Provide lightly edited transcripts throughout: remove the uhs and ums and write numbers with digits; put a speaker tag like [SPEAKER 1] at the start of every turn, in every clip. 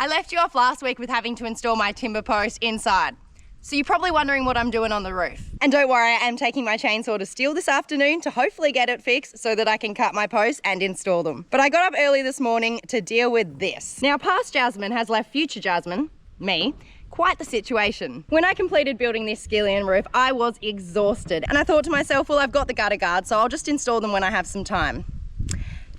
[SPEAKER 1] I left you off last week with having to install my timber post inside. So you're probably wondering what I'm doing on the roof. And don't worry, I am taking my chainsaw to steel this afternoon to hopefully get it fixed so that I can cut my posts and install them. But I got up early this morning to deal with this. Now, past Jasmine has left future Jasmine, me, quite the situation. When I completed building this skillion roof, I was exhausted. And I thought to myself, well, I've got the gutter guards, so I'll just install them when I have some time,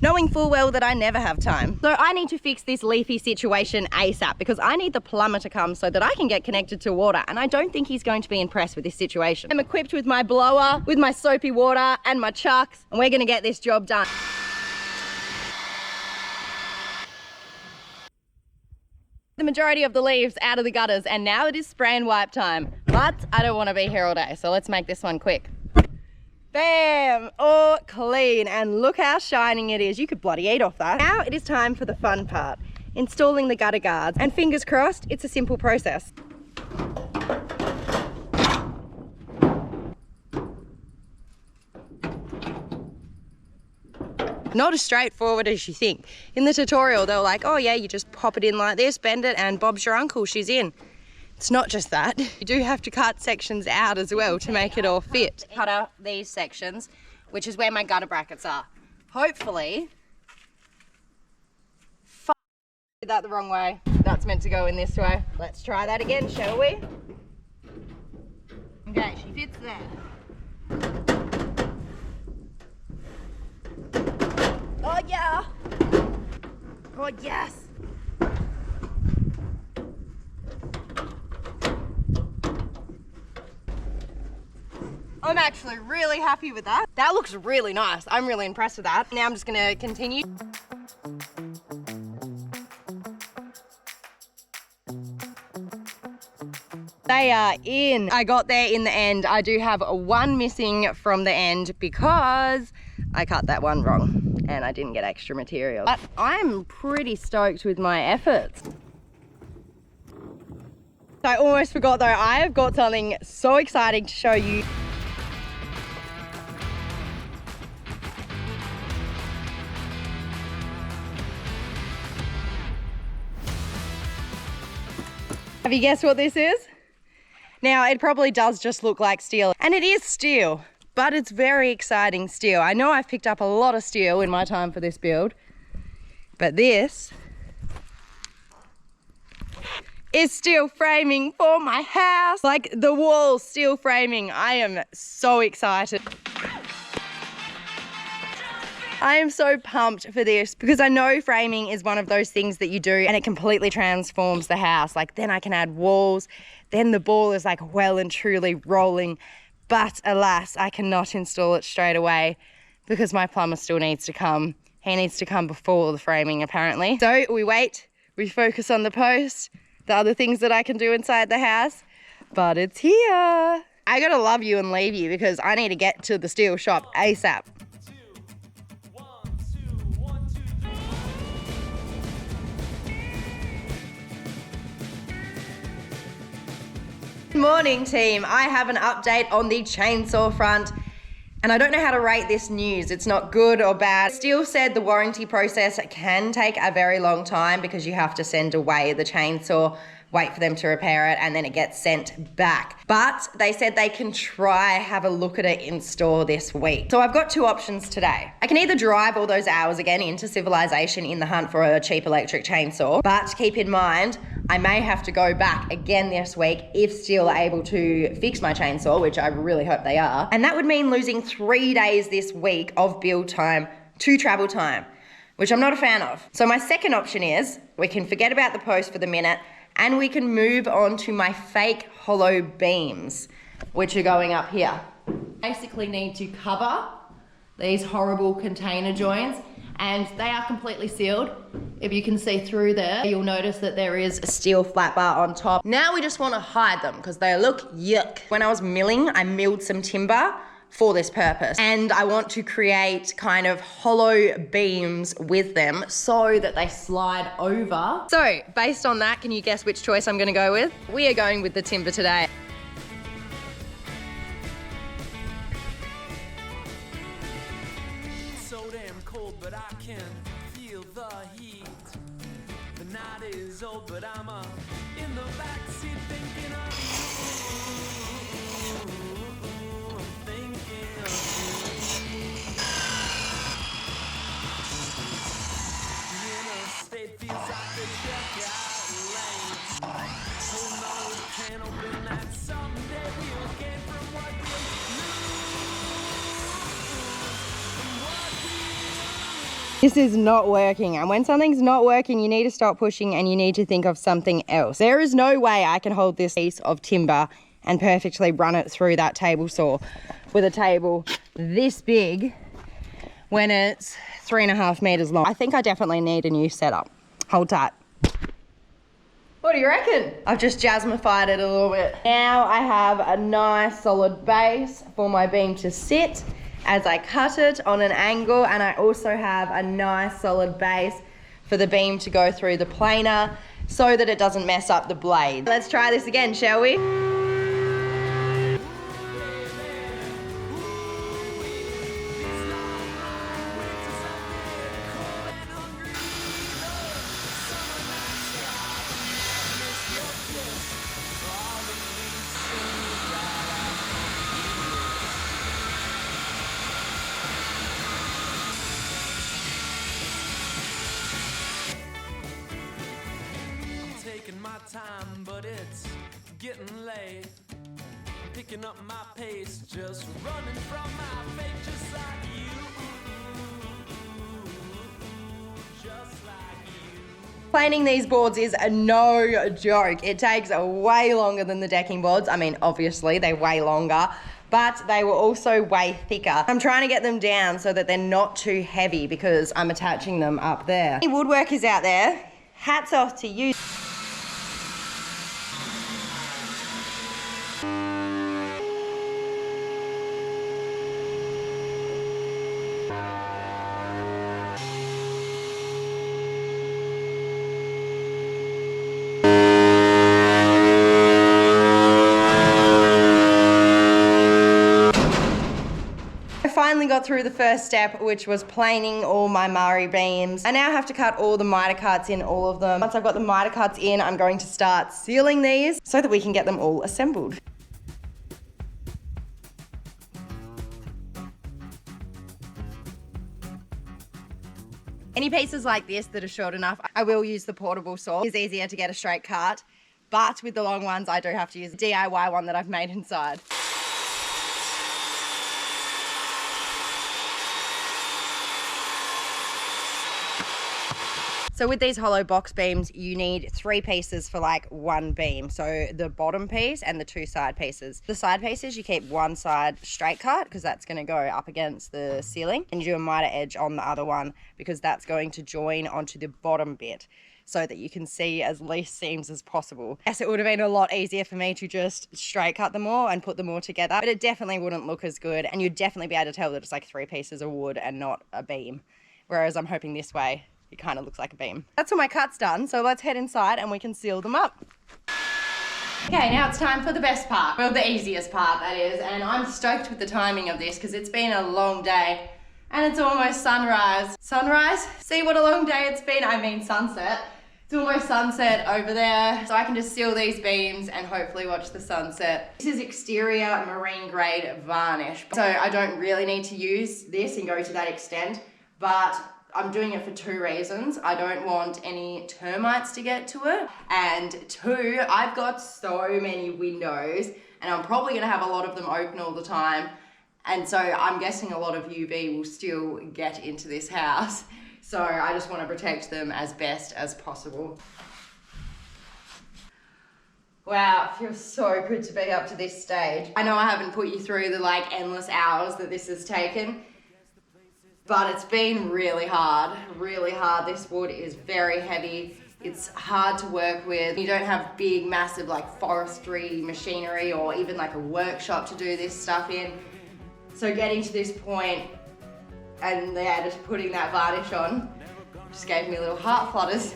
[SPEAKER 1] knowing full well that I never have time. So I need to fix this leafy situation ASAP because I need the plumber to come so that I can get connected to water, and I don't think he's going to be impressed with this situation. I'm equipped with my blower, with my soapy water and my chucks, and we're gonna get this job done. The majority of the leaves out of the gutters, and now it is spray and wipe time. But I don't want to be here all day, so let's make this one quick. Bam! Oh, clean, and look how shining it is. You could bloody eat off that. Now it is time for the fun part, installing the gutter guards. And fingers crossed, it's a simple process. Not as straightforward as you think. In the tutorial, they were like, oh yeah, you just pop it in like this, bend it, and Bob's your uncle, she's in. It's not just that. You do have to cut sections out as well to make it all fit. Cut out these sections, which is where my gutter brackets are. Hopefully, did that the wrong way. That's meant to go in this way. Let's try that again, shall we? Okay, she fits there. Oh yeah! Oh yes! I'm actually really happy with that. That looks really nice. I'm really impressed with that. Now I'm just gonna continue. They are in. I got there in the end. I do have one missing from the end because I cut that one wrong and I didn't get extra material. But I'm pretty stoked with my efforts. I almost forgot though, I have got something so exciting to show you. Have you guessed what this is? Now, it probably does just look like steel, and it is steel, but it's very exciting steel. I know I've picked up a lot of steel in my time for this build, but this is steel framing for my house. Like the wall steel framing. I am so excited. I am so pumped for this because I know framing is one of those things that you do and it completely transforms the house. Like then I can add walls, then the ball is like well and truly rolling. But alas, I cannot install it straight away because my plumber still needs to come. He needs to come before the framing apparently. So we wait, we focus on the post, the other things that I can do inside the house, but it's here. I gotta love you and leave you because I need to get to the steel shop ASAP. Good morning team, I have an update on the chainsaw front and I don't know how to rate this news. It's not good or bad. Still said the warranty process can take a very long time because you have to send away the chainsaw, wait for them to repair it, and then it gets sent back. But they said they can try have a look at it in store this week. So I've got two options today. I can either drive all those hours again into civilization in the hunt for a cheap electric chainsaw, but keep in mind, I may have to go back again this week if still able to fix my chainsaw, which I really hope they are. And that would mean losing 3 days this week of build time to travel time, which I'm not a fan of. So my second option is we can forget about the post for the minute and we can move on to my fake hollow beams, which are going up here. Basically need to cover these horrible container joints and they are completely sealed. If you can see through there, you'll notice that there is a steel flat bar on top. Now we just want to hide them because they look yuck. When I was milling, I milled some timber for this purpose and I want to create kind of hollow beams with them so that they slide over. So based on that, can you guess which choice I'm going to go with? We are going with the timber today.
[SPEAKER 2] So damn cold, but I can feel the heat. The night is old, but but I'm in the backseat thinking of you. Thinking of you. The interstate feels like the checkout lane. Oh no, we can't open that. Someday we'll gain from what we
[SPEAKER 1] This is not working, and when something's not working, you need to stop pushing and you need to think of something else. There is no way I can hold this piece of timber and perfectly run it through that table saw with a table this big when it's 3.5 meters long. I think I definitely need a new setup. Hold tight. What do you reckon? I've just jasmified it a little bit. Now I have a nice solid base for my beam to sit as I cut it on an angle, and I also have a nice solid base for the beam to go through the planer so that it doesn't mess up the blade. Let's try this again, shall we?
[SPEAKER 2] my time, but it's getting late. Picking up my pace, just running from my fate, just like you. Just like you.
[SPEAKER 1] Planing these boards is no joke. It takes way longer than the decking boards. I mean, obviously they're way longer, but they were also way thicker. I'm trying to get them down so that they're not too heavy because I'm attaching them up there. Any woodworkers out there, hats off to you. Finally got through the first step, which was planing all my marri beams. I now have to cut all the miter cuts in all of them. Once I've got the miter cuts in, I'm going to start sealing these so that we can get them all assembled. Any pieces like this that are short enough, I will use the portable saw. It's easier to get a straight cut, but with the long ones, I do have to use a DIY one that I've made inside. So with these hollow box beams, you need 3 pieces for like 1 beam. So the bottom piece and the 2 side pieces. The side pieces, you keep one side straight cut because that's going to go up against the ceiling, and you do a miter edge on the other one because that's going to join onto the bottom bit so that you can see as least seams as possible. Yes, it would have been a lot easier for me to just straight cut them all and put them all together, but it definitely wouldn't look as good, and you'd definitely be able to tell that it's like 3 pieces of wood and not a beam. Whereas I'm hoping this way, it kind of looks like a beam. That's all my cuts done, so let's head inside and we can seal them up. Okay, now it's time for the best part. Well, the easiest part, that is, and I'm stoked with the timing of this because it's been a long day and it's almost sunrise. Sunrise? See what a long day it's been? I mean sunset. It's almost sunset over there, so I can just seal these beams and hopefully watch the sunset. This is exterior marine grade varnish, so I don't really need to use this and go to that extent, but I'm doing it for 2 reasons. I don't want any termites to get to it, and 2, I've got so many windows and I'm probably gonna have a lot of them open all the time, and so I'm guessing a lot of UV will still get into this house. So I just want to protect them as best as possible. Wow, it feels so good to be up to this stage. I know I haven't put you through the like endless hours that this has taken, but it's been really hard, really hard. This wood is very heavy. It's hard to work with. You don't have big, massive like forestry machinery or even like a workshop to do this stuff in. So getting to this point and yeah, just putting that varnish on just gave me little heart flutters.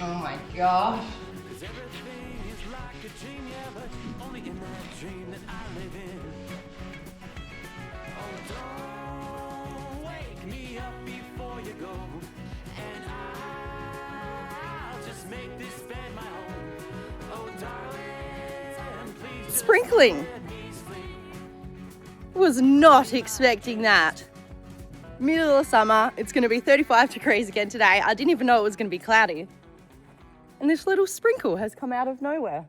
[SPEAKER 1] Oh my gosh. sprinkling. Was not expecting that. Middle of summer, it's gonna be 35 degrees again today. I didn't even know it was gonna be cloudy. And this little sprinkle has come out of nowhere.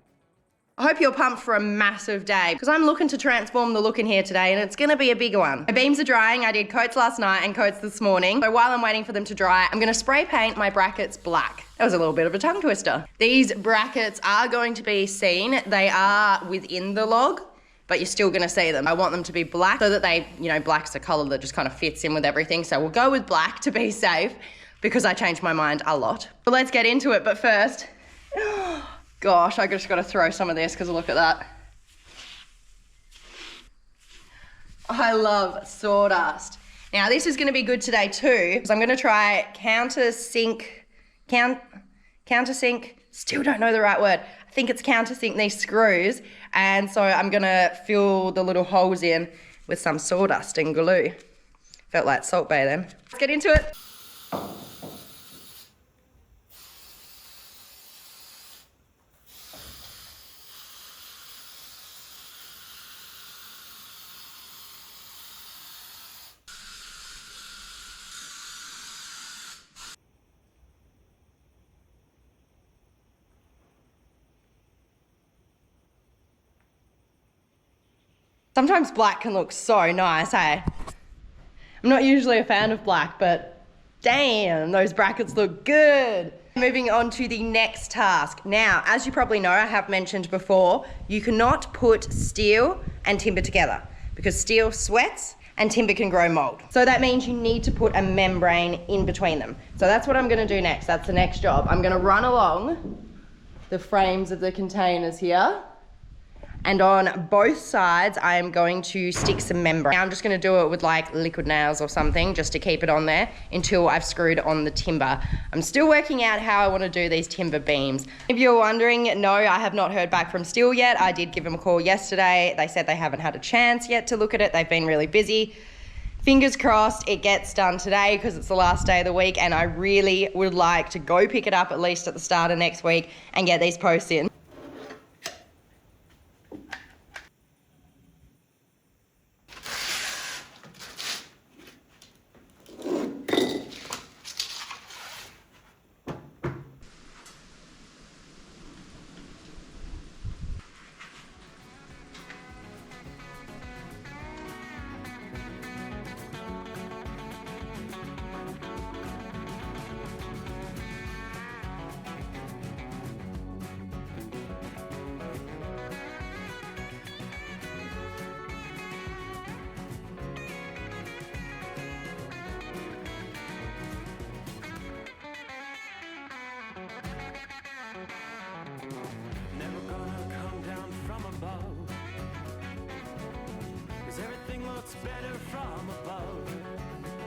[SPEAKER 1] I hope you're pumped for a massive day because I'm looking to transform the look in here today and it's gonna be a bigger one. My beams are drying. I did coats last night and coats this morning. So while I'm waiting for them to dry, I'm gonna spray paint my brackets black. That was a little bit of a tongue twister. These brackets are going to be seen. They are within the log, but you're still gonna see them. I want them to be black so that they, you know, black's a color that just kind of fits in with everything. So we'll go with black to be safe because I changed my mind a lot. But let's get into it. But first, gosh, I just gotta throw some of this because look at that. I love sawdust. Now this is gonna be good today too because I'm gonna try countersink, still don't know the right word. I think it's countersink these screws. And so I'm gonna fill the little holes in with some sawdust and glue. Felt like Salt Bay then. Let's get into it. Sometimes black can look so nice, hey? I'm not usually a fan of black, but damn, those brackets look good. Moving on to the next task. Now, as you probably know, I have mentioned before, you cannot put steel and timber together because steel sweats and timber can grow mold. So that means you need to put a membrane in between them. So that's what I'm gonna do next. That's the next job. I'm gonna run along the frames of the containers here. And on both sides, I am going to stick some membrane. Now I'm just gonna do it with like liquid nails or something just to keep it on there until I've screwed on the timber. I'm still working out how I wanna do these timber beams. If you're wondering, no, I have not heard back from Steel yet. I did give them a call yesterday. They said they haven't had a chance yet to look at it. They've been really busy. Fingers crossed it gets done today because it's the last day of the week and I really would like to go pick it up at least at the start of next week and get these posts in.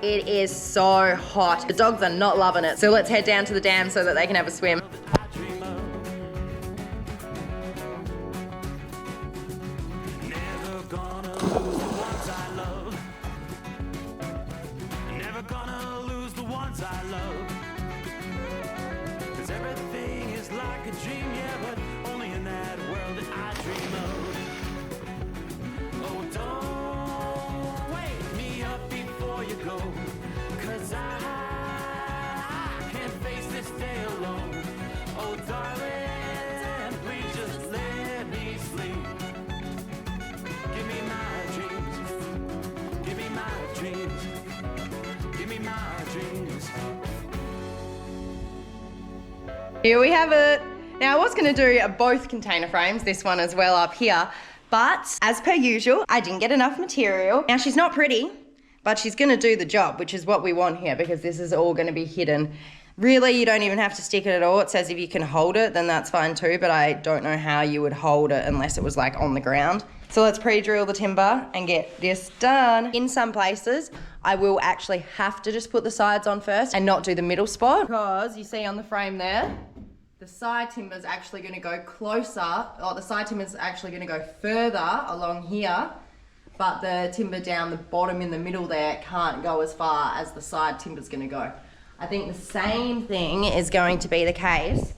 [SPEAKER 1] It is so hot. The dogs are not loving it. So let's head down to the dam so that they can have a swim. Here we have it. Now I was gonna do both container frames, this one as well up here, but as per usual, I didn't get enough material. Now she's not pretty, but she's gonna do the job, which is what we want here because this is all gonna be hidden. Really, you don't even have to stick it at all. It says if you can hold it, then that's fine too, but I don't know how you would hold it unless it was like on the ground. So let's pre-drill the timber and get this done. In some places, I will actually have to just put the sides on first and not do the middle spot because you see on the frame there, the side timber is actually going to go closer, or the side timber is actually going to go further along here, but the timber down the bottom in the middle there can't go as far as the side timber is going to go. I think the same thing is going to be the case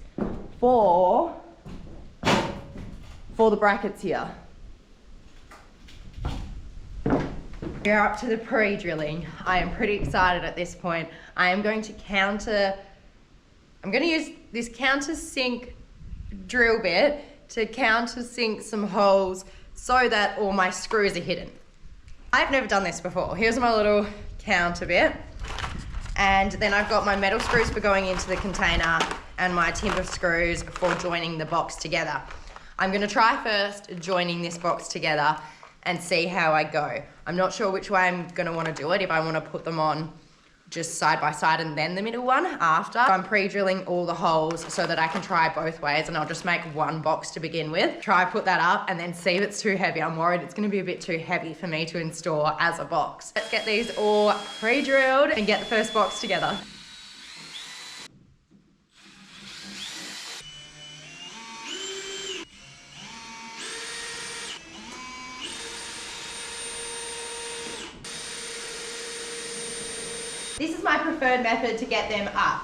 [SPEAKER 1] for the brackets here. We're up to the pre-drilling. I am pretty excited at this point. I'm going to use this countersink drill bit to countersink some holes so that all my screws are hidden. I've never done this before. Here's my little counter bit. And then I've got my metal screws for going into the container and my timber screws for joining the box together. I'm gonna try first joining this box together and see how I go. I'm not sure which way I'm gonna wanna do it, if I wanna put them on just side by side and then the middle one after. I'm pre-drilling all the holes so that I can try both ways, and I'll just make one box to begin with. Try put that up and then see if it's too heavy. I'm worried it's gonna be a bit too heavy for me to install as a box. Let's get these all pre-drilled and get the first box together. This is my preferred method to get them up.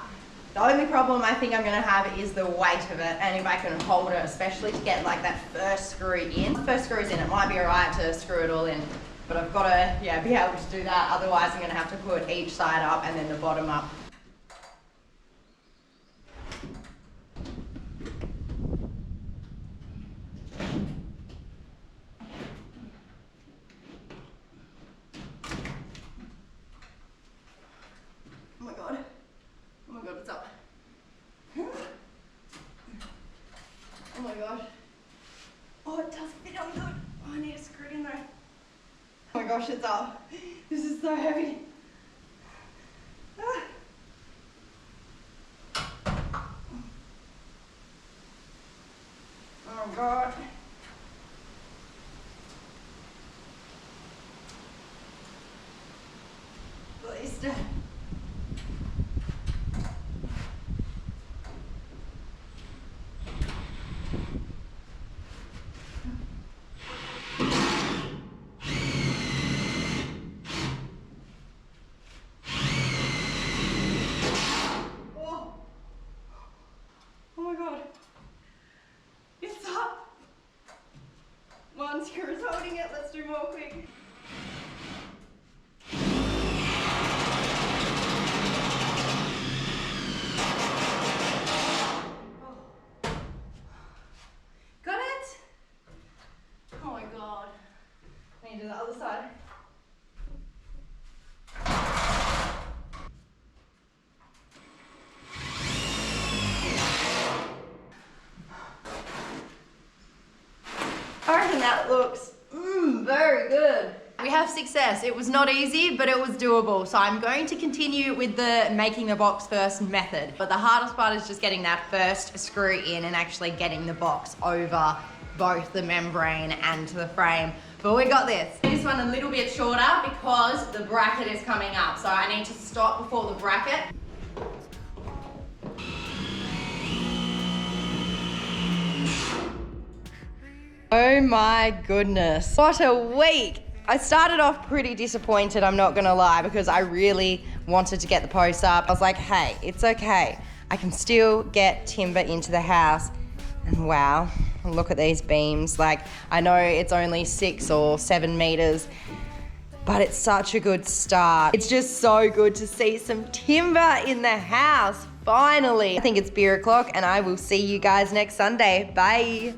[SPEAKER 1] The only problem I think I'm gonna have is the weight of it, and if I can hold it, especially to get like that first screw in. The first screw's in, it might be alright to screw it all in, but I've gotta, be able to do that. Otherwise I'm gonna have to put each side up and then the bottom up. Oh my god, it's up. Oh my gosh. Oh, it does fit on good. Oh, I need to screw it in there. Oh my gosh, it's up. This is so heavy. Ah. Oh god. Please stay. One screw is holding it. Let's do more quick. Got it? Oh my god. I need to do the other side. I reckon that looks very good. We have success. It was not easy, but it was doable. So I'm going to continue with the making the box first method. But the hardest part is just getting that first screw in and actually getting the box over both the membrane and the frame. But we got this. This one a little bit shorter because the bracket is coming up. So I need to stop before the bracket. Oh my goodness, what a week. I started off pretty disappointed, I'm not gonna lie, because I really wanted to get the post up. I was like, hey, it's okay. I can still get timber into the house. And wow, look at these beams. Like, I know it's only 6 or 7 meters, but it's such a good start. It's just so good to see some timber in the house, finally. I think it's beer o'clock and I will see you guys next Sunday. Bye.